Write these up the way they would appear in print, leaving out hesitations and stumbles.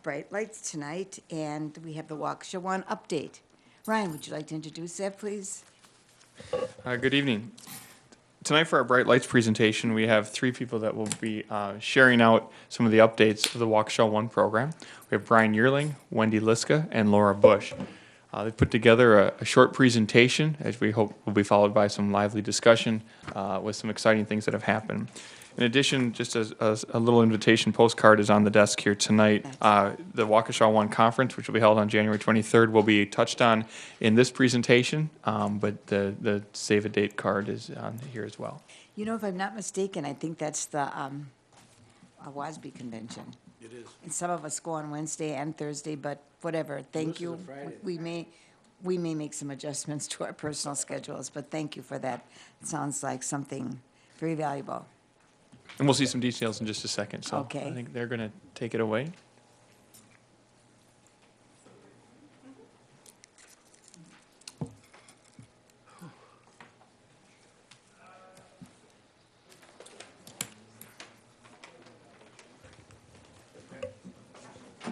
bright lights tonight, and we have the Waukesha One update. Ryan, would you like to introduce that, please? Good evening. Tonight for our Bright Lights presentation, we have three people that will be sharing out some of the updates of the Waukesha One program. We have Brian Yearling, Wendy Liska, and Laura Bush. They put together a short presentation, as we hope will be followed by some lively discussion with some exciting things that have happened. In addition, just as a little invitation postcard is on the desk here tonight. The Waukesha One Conference, which will be held on January 23rd, will be touched on in this presentation, but the save a date card is on here as well. You know, if I'm not mistaken, I think that's the WASB convention. It is. And some of us go on Wednesday and Thursday, but whatever, thank This is you. a Friday. We may make some adjustments to our personal schedules, but thank you for that. It sounds like something very valuable. And we'll see some details in just a second, so Okay. I think they're going to take it away.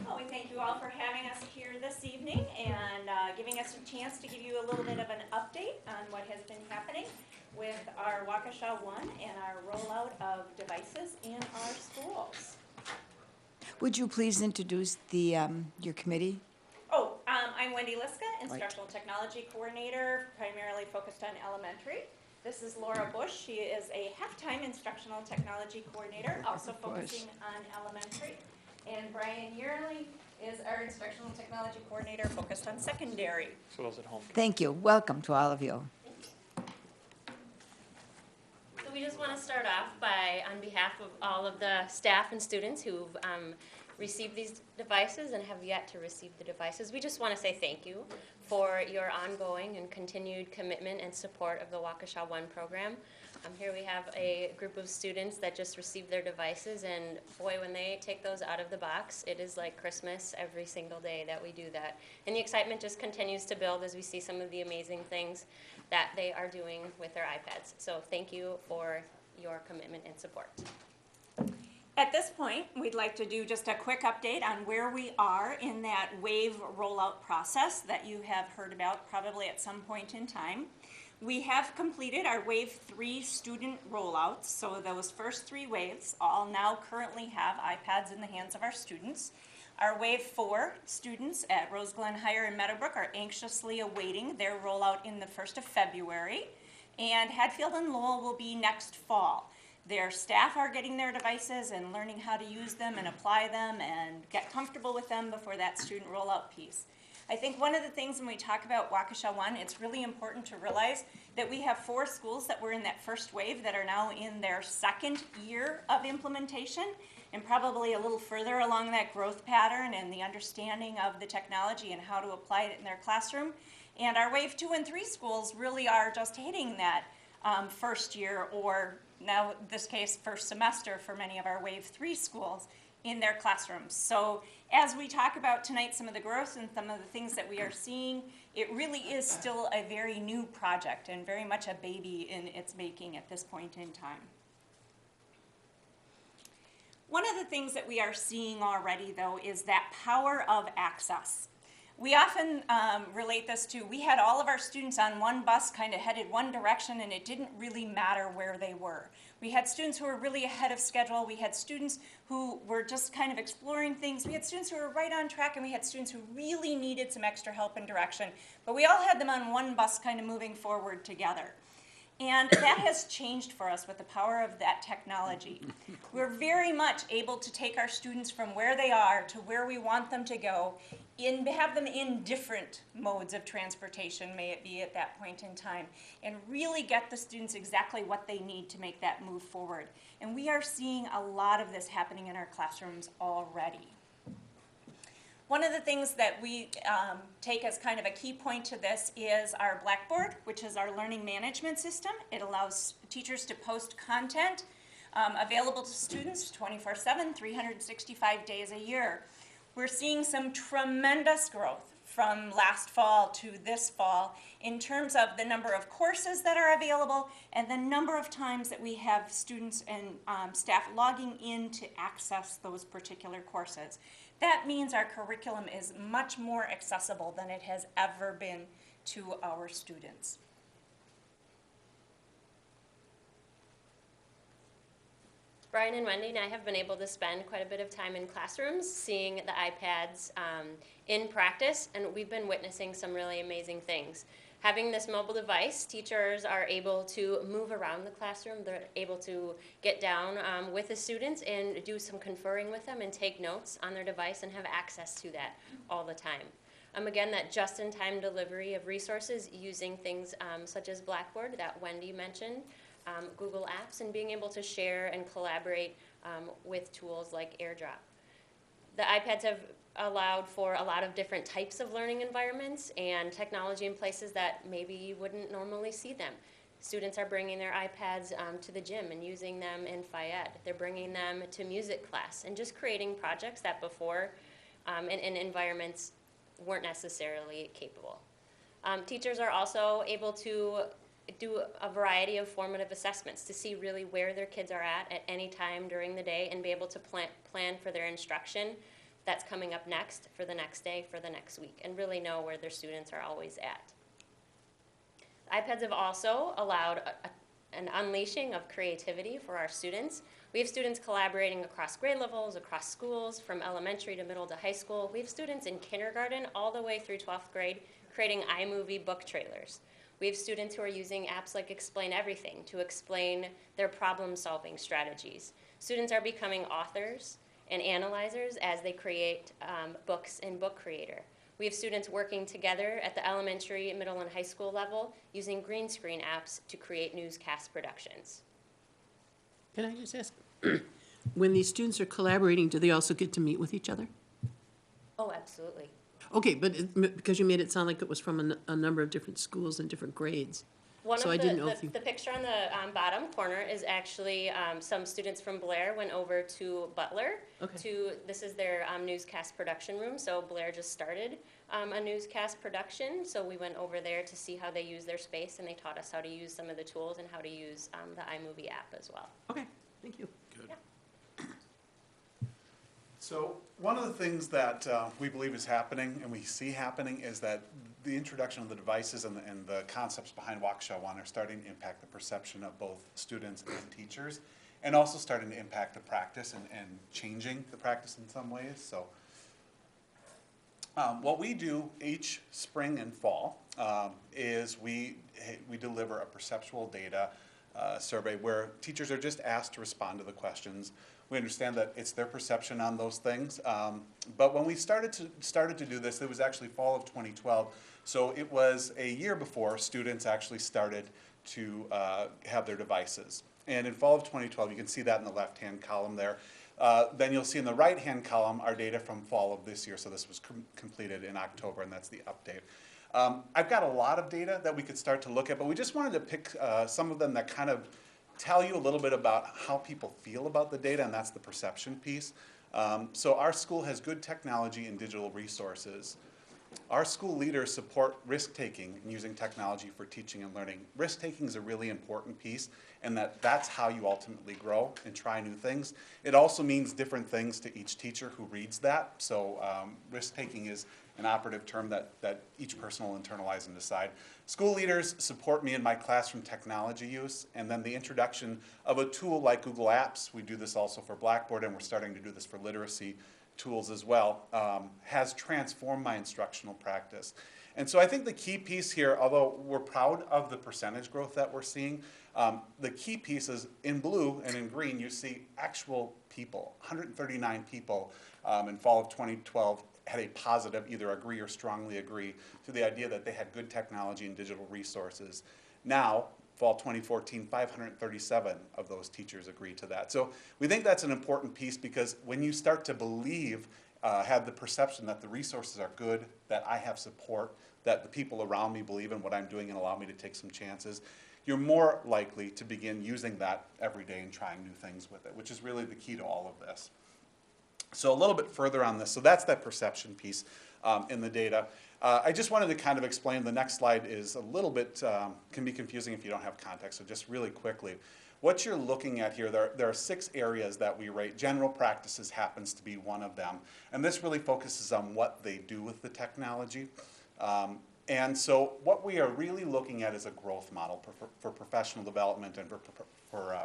Well, we thank you all for having us here this evening and giving us a chance to give you a little bit of an update on what has been happening with our Waukesha One and our rollout of devices in our schools. Would you please introduce the, your committee? I'm Wendy Liska, Instructional Technology Coordinator, primarily focused on elementary. This is Laura Bush. She is a half-time Instructional Technology Coordinator, also focusing on elementary. And Brian Yearling is our Instructional Technology Coordinator, focused on secondary. So those at home. Thank you. Welcome to all of you. So we just want to start off by, on behalf of all of the staff and students who've received these devices and have yet to receive the devices, we just want to say thank you for your ongoing and continued commitment and support of the Waukesha One program. Here we have a group of students that just received their devices, and boy, when they take those out of the box, it is like Christmas every single day that we do that. And the excitement just continues to build as we see some of the amazing things that they are doing with their iPads. So thank you for your commitment and support. At this point, we'd like to do just a quick update on where we are in that WAVE rollout process that you have heard about probably at some point in time. We have completed our Wave 3 student rollouts, so those first 3 waves all now currently have iPads in the hands of our students. Our Wave 4 students at Rose Glen Higher and Meadowbrook are anxiously awaiting their rollout in the 1st of February, and Hatfield and Lowell will be next fall. Their staff are getting their devices and learning how to use them and apply them and get comfortable with them before that student rollout piece. I think one of the things when we talk about Waukesha One, it's really important to realize that we have 4 schools that were in that first wave that are now in their 2nd year of implementation and probably a little further along that growth pattern and the understanding of the technology and how to apply it in their classroom. And our Wave 2 and 3 schools really are just hitting that first year, or now in this case first semester for many of our Wave 3 schools in their classrooms. So as we talk about tonight some of the growth and some of the things that we are seeing, it really is still a very new project and very much a baby in its making at this point in time. One of the things that we are seeing already though is that power of access. We often relate this to, we had all of our students on one bus kind of headed one direction and it didn't really matter where they were. We had students who were really ahead of schedule. We had students who were just kind of exploring things. We had students who were right on track, and we had students who really needed some extra help and direction. But we all had them on one bus kind of moving forward together. And that has changed for us with the power of that technology. We're very much able to take our students from where they are to where we want them to go, have them in different modes of transportation, may it be at that point in time, and really get the students exactly what they need to make that move forward. And we are seeing a lot of this happening in our classrooms already. One of the things that we take as kind of a key point to this is our Blackboard, which is our learning management system. It allows teachers to post content available to students 24/7, 365 days a year. We're seeing some tremendous growth from last fall to this fall in terms of the number of courses that are available and the number of times that we have students and staff logging in to access those particular courses. That means our curriculum is much more accessible than it has ever been to our students. Brian and Wendy and I have been able to spend quite a bit of time in classrooms seeing the iPads in practice, and we've been witnessing some really amazing things. Having this mobile device, teachers are able to move around the classroom. They're able to get down with the students and do some conferring with them and take notes on their device and have access to that all the time. Again, that just-in-time delivery of resources using things such as Blackboard that Wendy mentioned, Google Apps, and being able to share and collaborate with tools like AirDrop. The iPads have allowed for a lot of different types of learning environments and technology in places that maybe you wouldn't normally see them. Students are bringing their iPads to the gym and using them in Phi-Ed. They're bringing them to music class and just creating projects that before in environments weren't necessarily capable. Teachers are also able to do a variety of formative assessments to see really where their kids are at any time during the day and be able to plan for their instruction that's coming up next for the next day, for the next week, and really know where their students are always at. iPads have also allowed an unleashing of creativity for our students. We have students collaborating across grade levels, across schools, from elementary to middle to high school. We have students in kindergarten all the way through 12th grade creating iMovie book trailers. We have students who are using apps like Explain Everything to explain their problem-solving strategies. Students are becoming authors and analyzers as they create books in Book Creator. We have students working together at the elementary, middle, and high school level using green screen apps to create newscast productions. Can I just ask, when these students are collaborating, do they also get to meet with each other? Oh, absolutely. Okay, but because you made it sound like it was from a number of different schools and different grades. So I didn't know if you... The picture on the bottom corner is actually some students from Blair went over to Butler. Okay. This is their newscast production room. So Blair just started a newscast production. So we went over there to see how they use their space, and they taught us how to use some of the tools and how to use the iMovie app as well. Okay, thank you. Good. Yeah. So one of the things that we believe is happening and we see happening is that the introduction of the devices and the concepts behind Waukesha One are starting to impact the perception of both students and teachers, and also starting to impact the practice and changing the practice in some ways. So what we do each spring and fall is we deliver a perceptual data survey where teachers are just asked to respond to the questions. We understand that it's their perception on those things, but when we started to do this, it was actually fall of 2012. So it was a year before students actually started to have their devices. And in fall of 2012, you can see that in the left-hand column there. Then you'll see in the right-hand column our data from fall of this year. So this was completed in October, and that's the update. I've got a lot of data that we could start to look at, but we just wanted to pick some of them that kind of tell you a little bit about how people feel about the data, and that's the perception piece. So our school has good technology and digital resources. Our school leaders support risk-taking and using technology for teaching and learning. Risk-taking is a really important piece, and that's how you ultimately grow and try new things. It also means different things to each teacher who reads that. So risk-taking is an operative term that each person will internalize and decide. School leaders support me in my classroom technology use, and then the introduction of a tool like Google Apps, we do this also for Blackboard, and we're starting to do this for literacy tools as well, has transformed my instructional practice. And so I think the key piece here, although we're proud of the percentage growth that we're seeing, the key piece is in blue and in green, you see actual people, 139 people in fall of 2012 had a positive, either agree or strongly agree to the idea that they had good technology and digital resources. Now, fall 2014, 537 of those teachers agree to that. So we think that's an important piece because when you start to believe, have the perception that the resources are good, that I have support, that the people around me believe in what I'm doing and allow me to take some chances, you're more likely to begin using that every day and trying new things with it, which is really the key to all of this. So a little bit further on this. So that's that perception piece in the data. I just wanted to kind of explain, the next slide is a little bit, can be confusing if you don't have context, so just really quickly. what you're looking at here, there are 6 areas that we rate. General practices happens to be one of them. And this really focuses on what they do with the technology. And so what we are really looking at is a growth model for professional development and for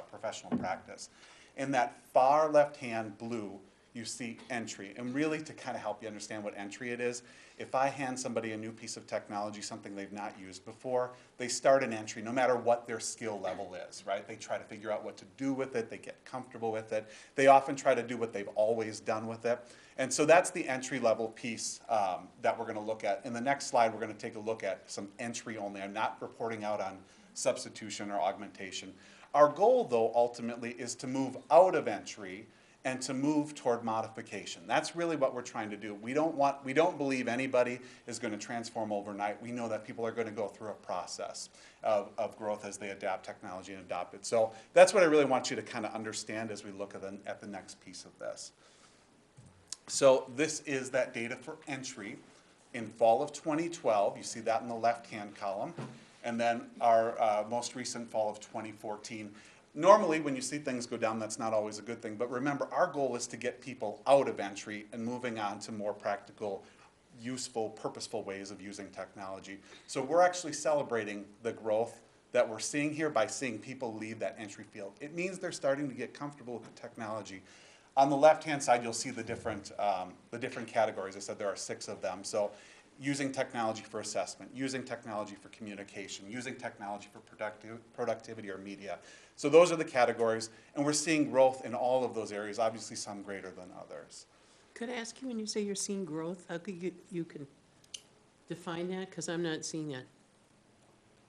professional practice. In that far left-hand blue, you see entry. And really, to kind of help you understand what entry it is, if I hand somebody a new piece of technology, something they've not used before, they start an entry no matter what their skill level is, right? They try to figure out what to do with it. They get comfortable with it. They often try to do what they've always done with it. And so that's the entry level piece that we're going to look at. In the next slide, we're going to take a look at some entry only. I'm not reporting out on substitution or augmentation. Our goal, though, ultimately is to move out of entry and to move toward modification. That's really what we're trying to do. We don't believe anybody is going to transform overnight. We know that people are going to go through a process of growth as they adapt technology and adopt it. So that's what I really want you to kind of understand as we look at the next piece of this. So this is that data for entry in fall of 2012. You see that in the left-hand column. And then our most recent fall of 2014. Normally, when you see things go down, that's not always a good thing. But remember, our goal is to get people out of entry and moving on to more practical, useful, purposeful ways of using technology. So we're actually celebrating the growth that we're seeing here by seeing people leave that entry field. It means they're starting to get comfortable with the technology. On the left-hand side, you'll see the different categories. I said there are 6 of them. So using technology for assessment, using technology for communication, using technology for productivity or media. So those are the categories, and we're seeing growth in all of those areas, obviously some greater than others. Could I ask you, when you say you're seeing growth, how could you can define that? Because I'm not seeing that.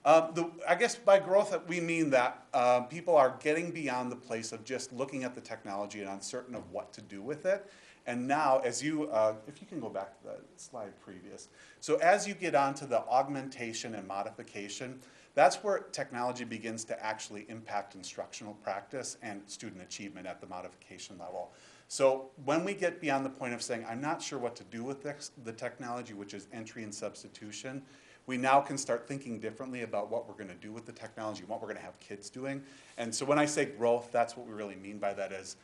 I guess by growth, we mean that people are getting beyond the place of just looking at the technology and uncertain of what to do with it. And now, as you, if you can go back to the slide previous. So as you get onto the augmentation and modification, that's where technology begins to actually impact instructional practice and student achievement at the modification level. So when we get beyond the point of saying, I'm not sure what to do with the technology, which is entry and substitution, we now can start thinking differently about what we're going to do with the technology, what we're going to have kids doing. And so when I say growth, that's what we really mean by that is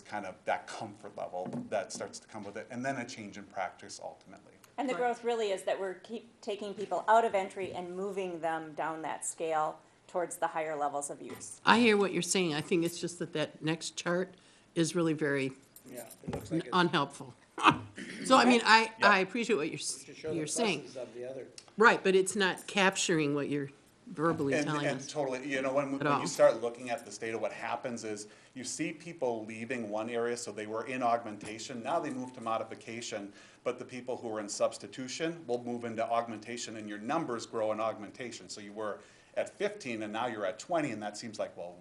kind of that comfort level that starts to come with it, and then a change in practice ultimately. And the growth really is that we're keep taking people out of entry and moving them down that scale towards the higher levels of use. I hear what you're saying. I think it's just that next chart is really very Yeah, it looks like it's unhelpful. So, I mean, I Yeah. appreciate what to show you're the saying. pluses of the other. Right, but it's not capturing what you're verbally telling And us. totally, you know, when all. you start looking at this data, what happens is you see people leaving one area, so they were in augmentation, now they move to modification, but the people who are in substitution will move into augmentation, and your numbers grow in augmentation. So you were at 15 and now you're at 20, and that seems like, well,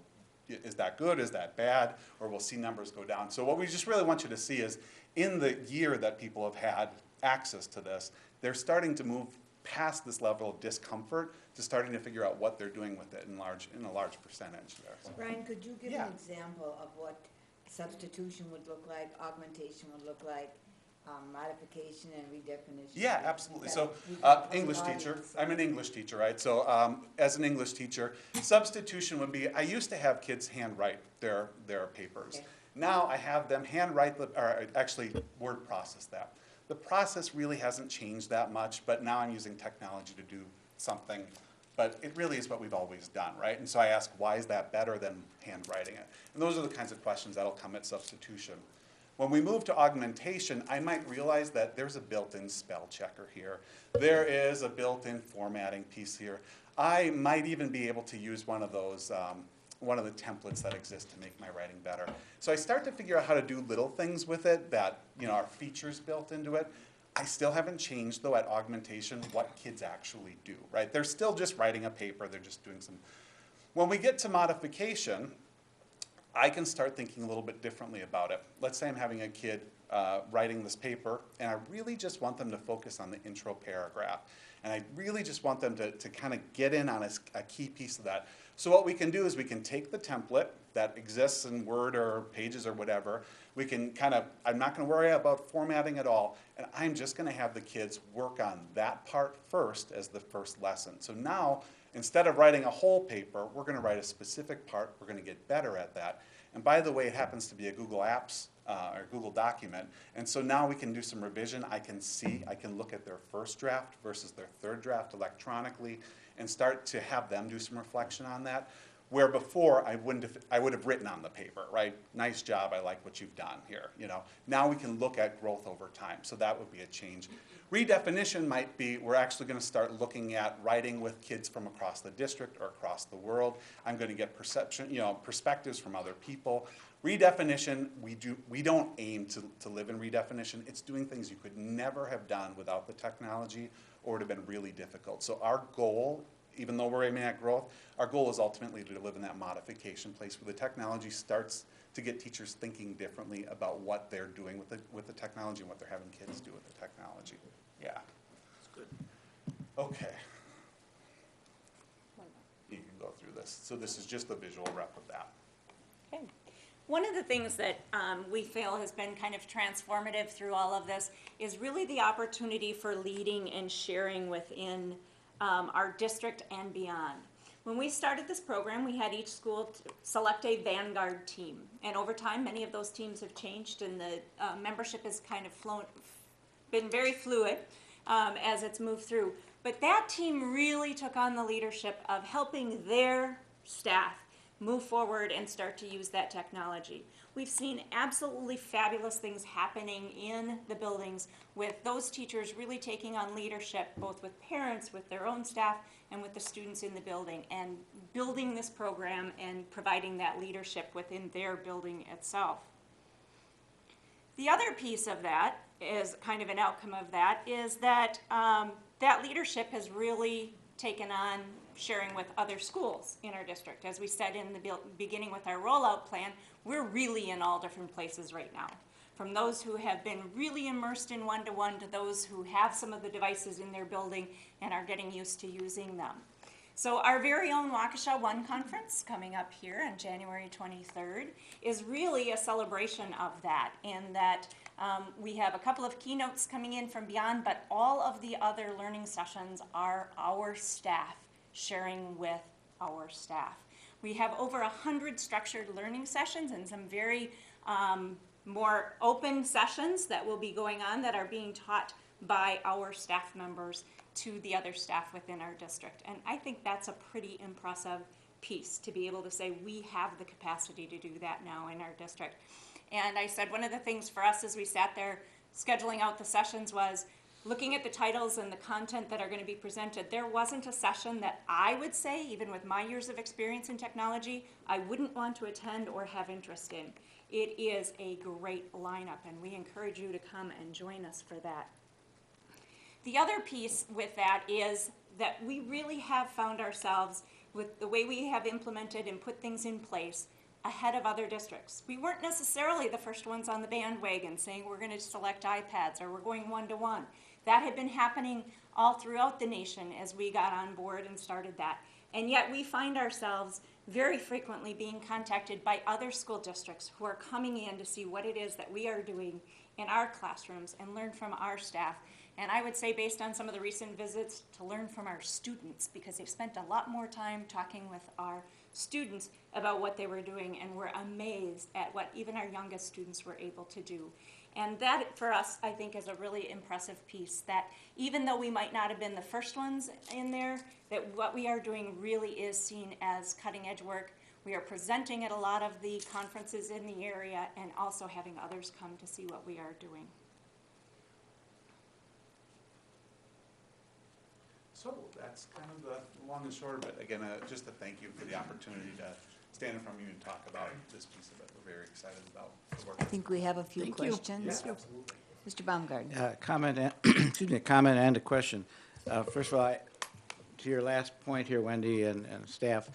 is that good, is that bad, or we'll see numbers go down. So what we just really want you to see is in the year that people have had access to this, they're starting to move past this level of discomfort to starting to figure out what they're doing with it in a large percentage there. So. Brian, could you give Yeah. an example of what substitution would look like, augmentation would look like, modification and redefinition? Yeah, absolutely. That So, we can- English teacher, I'm an English teacher, right? So, as an English teacher, substitution would be, I used to have kids handwrite their papers. Okay. Now I have them handwrite, or actually word process that. The process really hasn't changed that much, but now I'm using technology to do something. But it really is what we've always done, right? And so I ask, why is that better than handwriting it? And those are the kinds of questions that'll come at substitution. When we move to augmentation, I might realize that there's a built-in spell checker here. There is a built-in formatting piece here. I might even be able to use one of those, one of the templates that exist to make my writing better. So I start to figure out how to do little things with it that, you know, are features built into it. I still haven't changed, though, at augmentation what kids actually do, right? They're still just writing a paper. They're just doing some. When we get to modification, I can start thinking a little bit differently about it. Let's say I'm having a kid writing this paper, and I really just want them to focus on the intro paragraph. And I really just want them to kind of get in on a key piece of that. So what we can do is we can take the template that exists in Word or Pages or whatever. We can kind of, I'm not going to worry about formatting at all, and I'm just going to have the kids work on that part first as the first lesson. So now Instead of writing a whole paper, we're gonna write a specific part, we're gonna get better at that. And by the way, it happens to be a Google Apps or Google document. And so now we can do some revision. I can look at their first draft versus their third draft electronically and start to have them do some reflection on that. Where before I would have written on the paper, right? Nice job, I like what you've done here, you know. Now we can look at growth over time, so that would be a change. Redefinition might be, we're actually gonna start looking at writing with kids from across the district or across the world. I'm gonna get perspectives from other people. Redefinition, we don't aim to live in redefinition. It's doing things you could never have done without the technology, or it would have been really difficult. So our goal, even though we're aiming at growth, our goal is ultimately to live in that modification place where the technology starts to get teachers thinking differently about what they're doing with the technology and what they're having kids do with the technology. Yeah. That's good. Okay. You can go through this. So this is just the visual rep of that. Okay. One of the things that we feel has been kind of transformative through all of this is really the opportunity for leading and sharing within our district and beyond. When we started this program, we had each school select a vanguard team. And over time, many of those teams have changed, and the membership has kind of been very fluid as it's moved through. But that team really took on the leadership of helping their staff move forward and start to use that technology. We've seen absolutely fabulous things happening in the buildings with those teachers really taking on leadership, both with parents, with their own staff, and with the students in the building, and building this program and providing that leadership within their building itself. The other piece of that is kind of an outcome of that is that that leadership has really taken on sharing with other schools in our district. As we said in the beginning with our rollout plan, we're really in all different places right now. From those who have been really immersed in one-to-one to those who have some of the devices in their building and are getting used to using them. So our very own Waukesha One conference coming up here on January 23rd is really a celebration of that, in that we have a couple of keynotes coming in from beyond, but all of the other learning sessions are our staff sharing with our staff. We have over 100 structured learning sessions and some very more open sessions that will be going on that are being taught by our staff members to the other staff within our district. And I think that's a pretty impressive piece to be able to say we have the capacity to do that now in our district. And I said one of the things for us as we sat there scheduling out the sessions was looking at the titles and the content that are going to be presented. There wasn't a session that I would say, even with my years of experience in technology, I wouldn't want to attend or have interest in. It is a great lineup, and we encourage you to come and join us for that. The other piece with that is that we really have found ourselves, with the way we have implemented and put things in place, ahead of other districts. We weren't necessarily the first ones on the bandwagon saying we're going to select iPads or we're going one-to-one. That had been happening all throughout the nation as we got on board and started that. And yet we find ourselves very frequently being contacted by other school districts who are coming in to see what it is that we are doing in our classrooms and learn from our staff. And I would say, based on some of the recent visits, to learn from our students, because they've spent a lot more time talking with our students about what they were doing, and we're amazed at what even our youngest students were able to do. And that, for us, I think is a really impressive piece, that even though we might not have been the first ones in there, that what we are doing really is seen as cutting edge work. We are presenting at a lot of the conferences in the area and also having others come to see what we are doing. So that's kind of the long and short of it. Again, just to thank you for the opportunity to stand in front of you and talk about this piece of it. We're very excited about the work. I think we have a few Thank you. questions. Yeah, absolutely. Mr. Baumgarten. Comment and, excuse me, a comment and a question. First of all, to your last point here, Wendy and staff,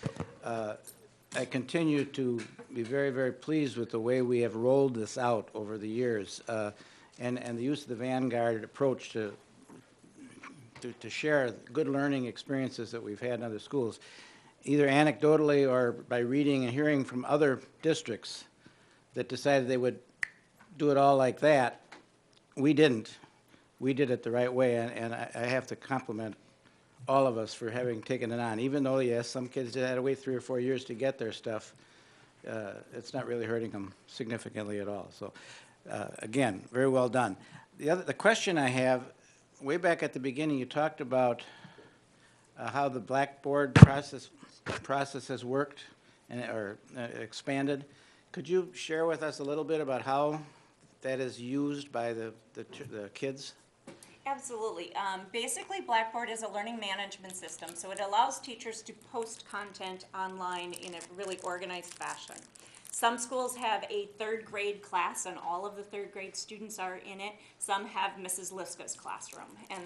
I continue to be very, very pleased with the way we have rolled this out over the years, and the use of the Vanguard approach to share good learning experiences that we've had in other schools, either anecdotally or by reading and hearing from other districts that decided they would do it all like that. We didn't. We did it the right way, and I have to compliment all of us for having taken it on. Even though, yes, some kids had to wait 3 or 4 years to get their stuff, it's not really hurting them significantly at all. So, again, very well done. The question I have, way back at the beginning, you talked about how the Blackboard process has worked or expanded. Could you share with us a little bit about how that is used by the kids? Absolutely. Basically, Blackboard is a learning management system, so it allows teachers to post content online in a really organized fashion. Some schools have a third grade class and all of the third grade students are in it. Some have Mrs. Liska's classroom and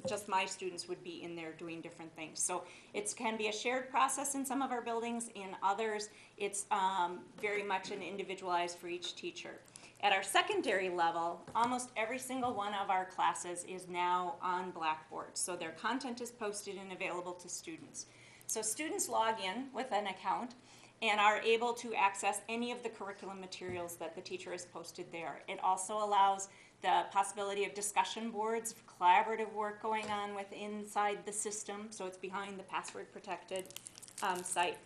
just my students would be in there doing different things. So it can be a shared process in some of our buildings. In others, it's very much an individualized for each teacher. At our secondary level, almost every single one of our classes is now on Blackboard. So their content is posted and available to students. So students log in with an account and are able to access any of the curriculum materials that the teacher has posted there. It also allows the possibility of discussion boards, collaborative work going on inside the system, so it's behind the password protected site.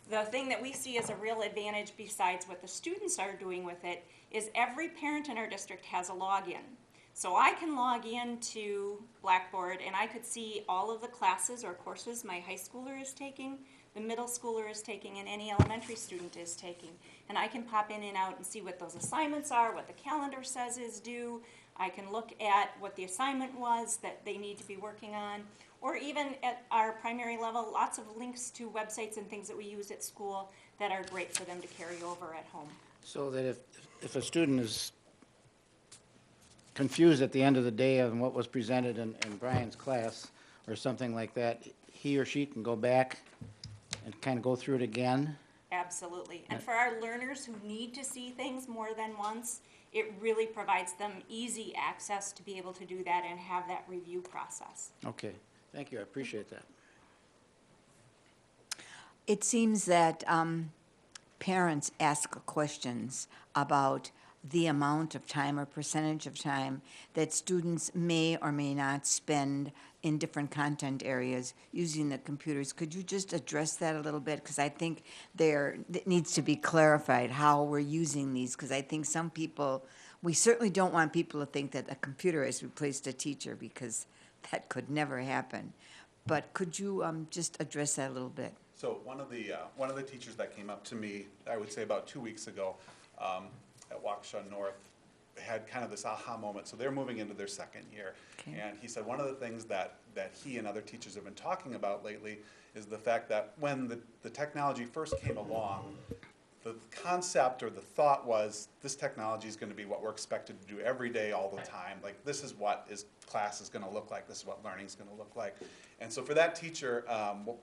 The thing that we see as a real advantage besides what the students are doing with it is every parent in our district has a login. So I can log in to Blackboard and I could see all of the classes or courses my high schooler is taking, the middle schooler is taking, and any elementary student is taking. And I can pop in and out and see what those assignments are, what the calendar says is due. I can look at what the assignment was that they need to be working on. Or even at our primary level, lots of links to websites and things that we use at school that are great for them to carry over at home. So that if a student is confused at the end of the day on what was presented in Brian's class or something like that, he or she can go back and kind of go through it again? Absolutely. And for our learners who need to see things more than once, it really provides them easy access to be able to do that and have that review process. Okay, thank you, I appreciate that. It seems that parents ask questions about the amount of time or percentage of time that students may or may not spend in different content areas using the computers. Could you just address that a little bit? Because I think it needs to be clarified how we're using these, because I think some people, we certainly don't want people to think that a computer has replaced a teacher, because that could never happen. But could you just address that a little bit? So one of the teachers that came up to me, I would say about 2 weeks ago, at Waukesha North, had kind of this aha moment. So they're moving into their second year. Okay. And he said one of the things that he and other teachers have been talking about lately is the fact that when the technology first came along, the concept or the thought was this technology is going to be what we're expected to do every day all the time. Like, this is what class is going to look like. This is what learning is going to look like. And so for that teacher,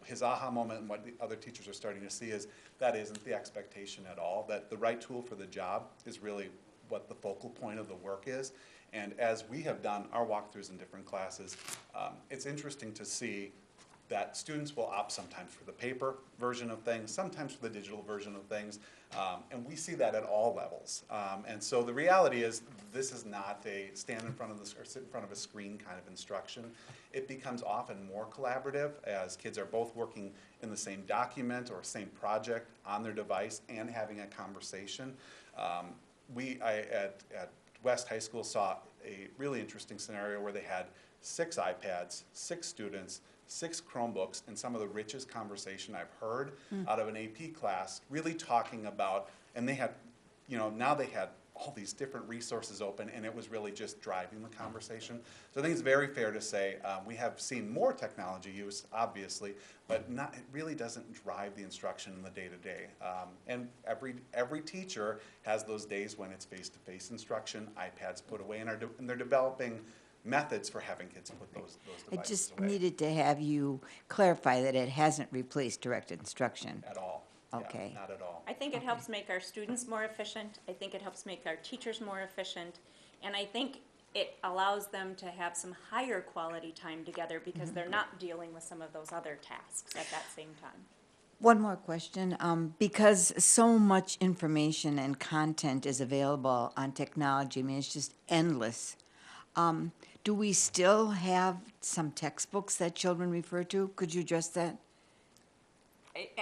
his aha moment and what the other teachers are starting to see is that isn't the expectation at all, that the right tool for the job is really what the focal point of the work is. And as we have done our walkthroughs in different classes, it's interesting to see that students will opt sometimes for the paper version of things, sometimes for the digital version of things, and we see that at all levels. And so the reality is, this is not a stand in front of or sit in front of a screen kind of instruction. It becomes often more collaborative as kids are both working in the same document or same project on their device and having a conversation. At West High School saw a really interesting scenario where they had 6 iPads, 6 students, 6 Chromebooks, and some of the richest conversation I've heard out of an AP class, really talking about, and they had, now they had all these different resources open, and it was really just driving the conversation. So I think it's very fair to say we have seen more technology use, obviously, but it really doesn't drive the instruction in the day-to-day. And every teacher has those days when it's face-to-face instruction, iPads put away, and they're developing methods for having kids put those devices away. I just needed to have you clarify that it hasn't replaced direct instruction. At all. Okay. Yeah, not at all. I think it helps make our students more efficient. I think it helps make our teachers more efficient. And I think it allows them to have some higher quality time together because they're not dealing with some of those other tasks at that same time. One more question. Because so much information and content is available on technology, I mean, it's just endless. do we still have some textbooks that children refer to? Could you address that?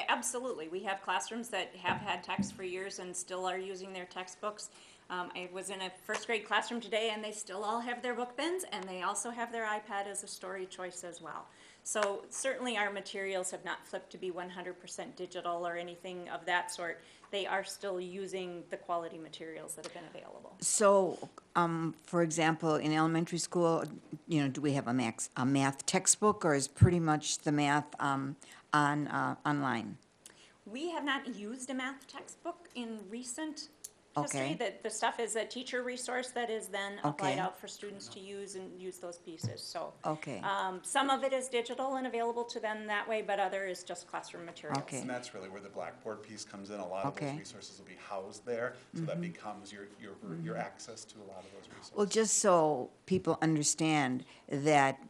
Absolutely. We have classrooms that have had text for years and still are using their textbooks. I was in a first grade classroom today and they still all have their book bins and they also have their iPad as a story choice as well. So certainly our materials have not flipped to be 100% digital or anything of that sort. They are still using the quality materials that have been available. So, for example, in elementary school, do we have a math textbook, or is pretty much the math online? We have not used a math textbook in recent history. Okay. The stuff is a teacher resource that is then applied Okay. out for students to use and use those pieces. So Okay. some of it is digital and available to them that way, but other is just classroom materials. Okay. And that's really where the Blackboard piece comes in. A lot of those Okay. resources will be housed there, so that becomes your access to a lot of those resources. Well, just so people understand that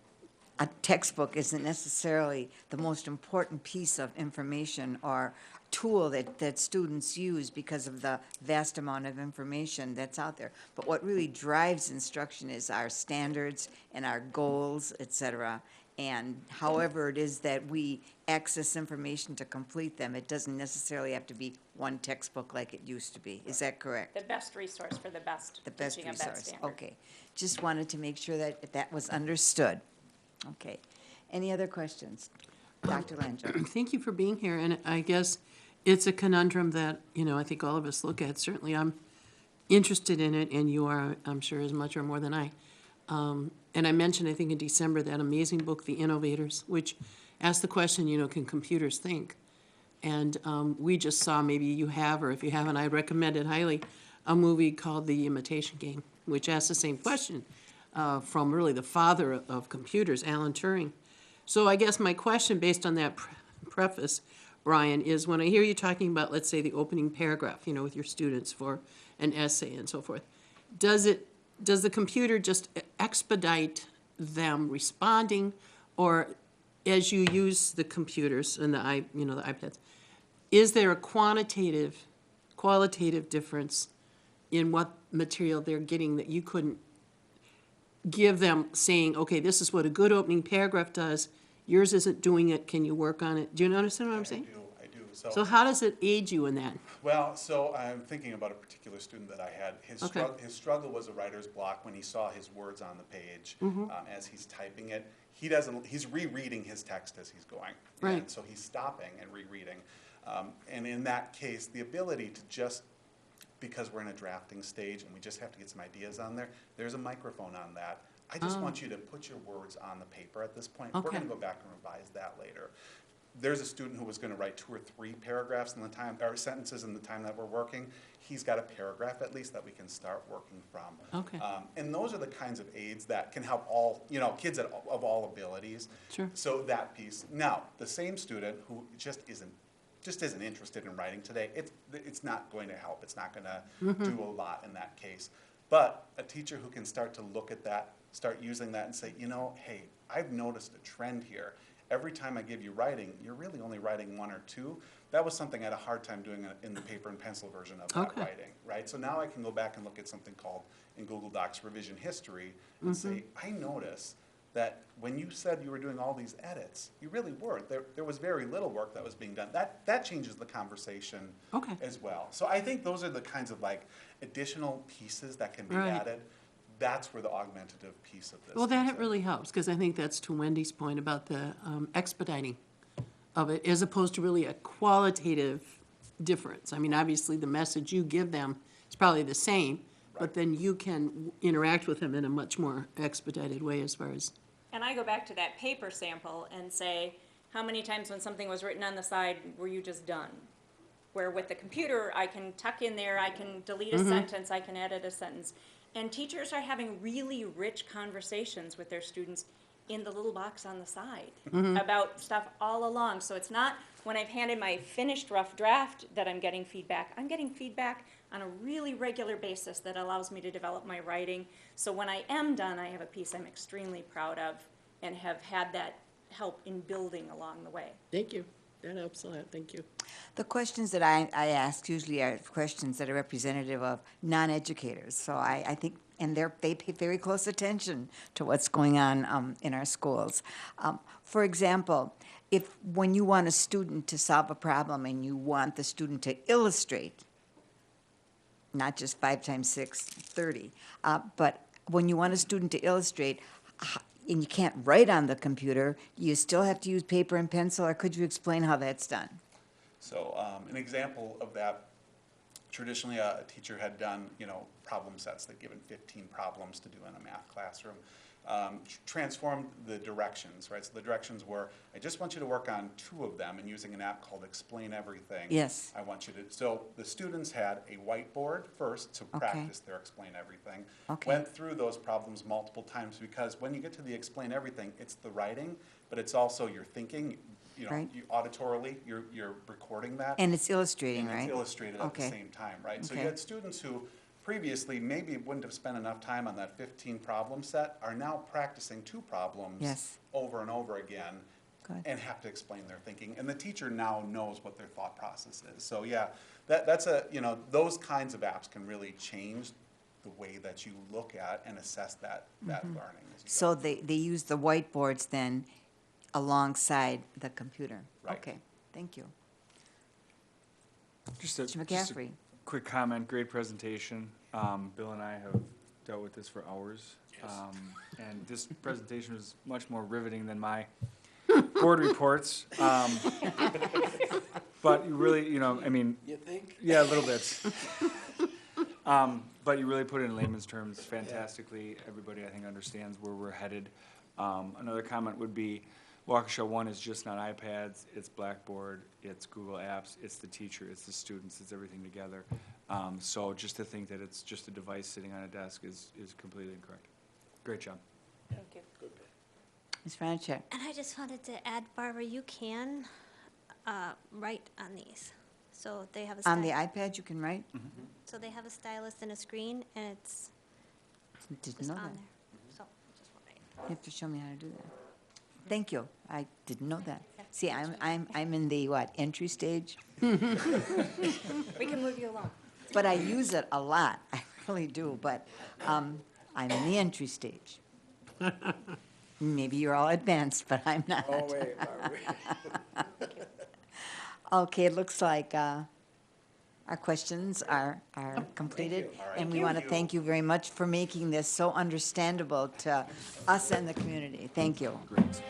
a textbook isn't necessarily the most important piece of information or tool that students use because of the vast amount of information that's out there. But what really drives instruction is our standards and our goals, et cetera. And however it is that we access information to complete them, it doesn't necessarily have to be one textbook like it used to be. Is that correct? The best resource for the best The best teaching of that resource, standard. okay. Just wanted to make sure that that was understood. Okay. Any other questions? Dr. Langill? Thank you for being here, and I guess it's a conundrum that, I think all of us look at. Certainly, I'm interested in it, and you are, I'm sure, as much or more than I. And I mentioned, I think in December, that amazing book, The Innovators, which asks the question, can computers think? And we just saw, maybe you have, or if you haven't, I recommend it highly, a movie called The Imitation Game, which asks the same question from really the father of computers, Alan Turing. So I guess my question, based on that preface, Brian, is when I hear you talking about, let's say, the opening paragraph, with your students for an essay and so forth, does the computer just expedite them responding, or as you use the computers and the iPads, is there a qualitative difference in what material they're getting that you couldn't give them, saying, okay, this is what a good opening paragraph does, yours isn't doing it, can you work on it? Do you understand what I'm saying? I do. So how does it aid you in that? Well, so I'm thinking about a particular student that I had. Okay. His struggle was a writer's block when he saw his words on the page as he's typing it. He's rereading his text as he's going. Right. And so he's stopping and rereading. And in that case, the ability to just, because we're in a drafting stage and we just have to get some ideas on there, there's a microphone on that. I just want you to put your words on the paper at this point. We're Okay. going to go back and revise that later. There's a student who was going to write 2 or 3 paragraphs in the time, or sentences in the time that we're working. He's got a paragraph at least that we can start working from. Okay. And those are the kinds of aids that can help all, kids of all abilities. Sure. So that piece. Now, the same student who just isn't interested in writing today, it's not going to help. It's not going to do a lot in that case. But a teacher who can start to look at that, start using that and say, hey, I've noticed a trend here. Every time I give you writing, you're really only writing 1 or 2. That was something I had a hard time doing in the paper and pencil version of that Okay. writing, right? So now I can go back and look at something called, in Google Docs, revision history, and say, I notice that when you said you were doing all these edits, you really weren't. There was very little work that was being done. That changes the conversation Okay. as well. So I think those are the kinds of additional pieces that can be Right. added. That's where the augmentative piece of this Well, comes that in. really helps, because I think that's to Wendy's point about the expediting of it, as opposed to really a qualitative difference. I mean, obviously, the message you give them is probably the same, but Right. then you can interact with them in a much more expedited way as far as, And I go back to that paper sample and say, how many times when something was written on the side were you just done? Where with the computer, I can tuck in there, I can delete a sentence, I can edit a sentence. And teachers are having really rich conversations with their students in the little box on the side about stuff all along. So it's not when I've handed my finished rough draft that I'm getting feedback. I'm getting feedback on a really regular basis that allows me to develop my writing. So when I am done, I have a piece I'm extremely proud of and have had that help in building along the way. thank you. That helps a lot, thank you. The questions that I ask usually are questions that are representative of non-educators. So I think, and they pay very close attention to what's going on in our schools. For example, when you want a student to solve a problem and you want the student to illustrate, not just 5 times 6, 30, but when you want a student to illustrate, and you can't write on the computer, you still have to use paper and pencil, or could you explain how that's done? So an example of that, traditionally a teacher had done, problem sets, they'd given 15 problems to do in a math classroom. Transformed the directions, right? So the directions were, I just want you to work on 2 of them, and using an app called Explain Everything. Yes. I want you to, so the students had a whiteboard first to practice their Explain Everything. Okay. Went through those problems multiple times, because when you get to the Explain Everything, it's the writing, but it's also your thinking. Right. You auditorily, you're recording that. And it's illustrating, And right? it's illustrated at the Okay. same time, right? So you Okay. had students who previously maybe wouldn't have spent enough time on that 15 problem set, are now practicing 2 problems Yes. over and over again. Good. And have to explain their thinking. And the teacher now knows what their thought process is. So yeah, that's those kinds of apps can really change the way that you look at and assess that learning as you go. So they use the whiteboards then alongside the computer? Right. Okay, thank you. Just Mr. a McCaffrey? quick comment, great presentation. Bill and I have dealt with this for hours. And this presentation was much more riveting than my board reports. But you really, You think? yeah, a little bit. But you really put it in layman's terms fantastically. Everybody, I think, understands where we're headed. Another comment would be, Waukesha One is just not iPads, it's Blackboard, it's Google Apps, it's the teacher, it's the students, it's everything together. So just to think that it's just a device sitting on a desk is completely incorrect. Great job. Thank you. Ms. Franchek? And I just wanted to add, Barbara, you can write on these. So they have a On the iPad, you can write? so they have a stylus and a screen, and it's Didn't just know on that. there. So just want to. You have to show me how to do that. Thank you. I didn't know that. See, I'm in the, entry stage? We can move you along. But I use it a lot. I really do, but I'm in the entry stage. Maybe you're all advanced, but I'm not. Oh, wait, are we? Okay, it looks like our questions are completed. And we want to thank you very much for making this so understandable to us and the community. Thank you. Great.